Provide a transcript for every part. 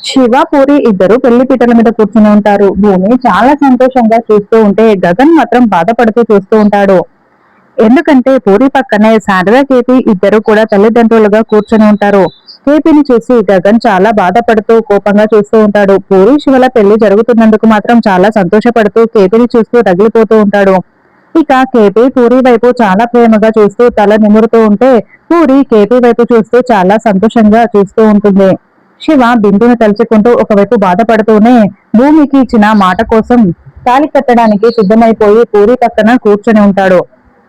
శివ పూరి ఇద్దరు పెళ్లి పీటల మీద కూర్చుని ఉంటారు. భూమి చాలా సంతోషంగా చూస్తూ ఉంటే గగన్ మాత్రం బాధపడుతూ చూస్తూ ఉంటాడు. ఎందుకంటే పూరి పక్కనే శారదా కేపీ ఇద్దరు కూడా తల్లిదండ్రులుగా కూర్చొని ఉంటారు. కేపీని చూసి గగన్ చాలా బాధపడుతూ కోపంగా చూస్తూ ఉంటాడు. పూరి శివల పెళ్లి జరుగుతున్నందుకు మాత్రం చాలా సంతోషపడుతూ కేపీని చూస్తూ రగిలిపోతూ ఉంటాడు. ఇక కేపీ పూరి వైపు చాలా ప్రేమగా చూస్తూ తల నిమురుతూ ఉంటే పూరి కేపీ వైపు చూస్తూ చాలా సంతోషంగా చూస్తూ ఉంటుంది. శివ బిందును తలుచుకుంటూ ఒకవైపు బాధపడుతూనే భూమికి ఇచ్చిన మాట కోసం తాళి కట్టడానికి సిద్ధమైపోయి పూరి పక్కన కూర్చొని ఉంటాడు.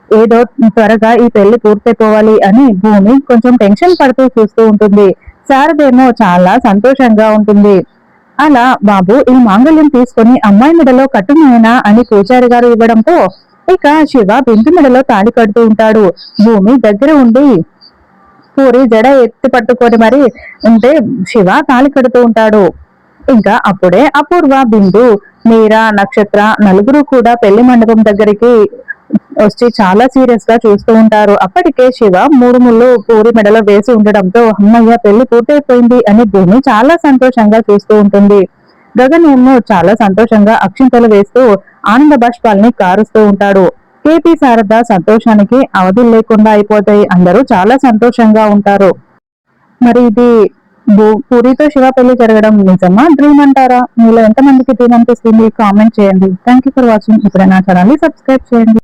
ఏదో త్వరగా ఈ పెళ్లి పూర్తయిపోవాలి అని భూమి కొంచెం టెన్షన్ పడుతూ చూస్తూ ఉంటుంది. శారదేమో చాలా సంతోషంగా ఉంటుంది. అలా బాబు ఈ మాంగళ్యం తీసుకుని అమ్మాయి మెడలో కట్టునైనా అని పూజారి గారు ఇవ్వడంతో ఇక శివ బిందు మెడలో తాళి కడుతూ ఉంటాడు. భూమి దగ్గర ఉండి పూరి జడ ఎత్తి పట్టుకొని మరి ఉంటే శివ తాళి కడుతూ ఉంటాడు. ఇంకా అప్పుడే అపూర్వ, బిందు, మీరా, నక్షత్ర నలుగురు కూడా పెళ్లి మండపం దగ్గరికి వచ్చి చాలా సీరియస్ గా చూస్తూ ఉంటారు. అప్పటికే శివ మూడు ముళ్ళు పూరి మెడలో వేసి ఉండడంతో అమ్మయ్య పెళ్లి పూర్తయిపోయింది అని భూమి చాలా సంతోషంగా చూస్తూ ఉంటుంది. గగన్ ఏమో చాలా సంతోషంగా అక్షింతలు వేస్తూ ఆనంద బాష్పాల్ని కారుస్తూ ఉంటాడు. కేపీ శారద సంతోషానికి అవధులు లేకుండా అయిపోతాయి. అందరూ చాలా సంతోషంగా ఉంటారు. మరి ఇది పూరితో శివ పెళ్లి జరగడం నిజమా, డ్రీమ్ అంటారా? మీలో ఎంతమందికి డ్రీమ్ అనిపిస్తుంది కామెంట్ చేయండి. Thank you for watching. ఇప్పుడు నా ఛానల్ ని సబ్స్క్రైబ్ చేయండి.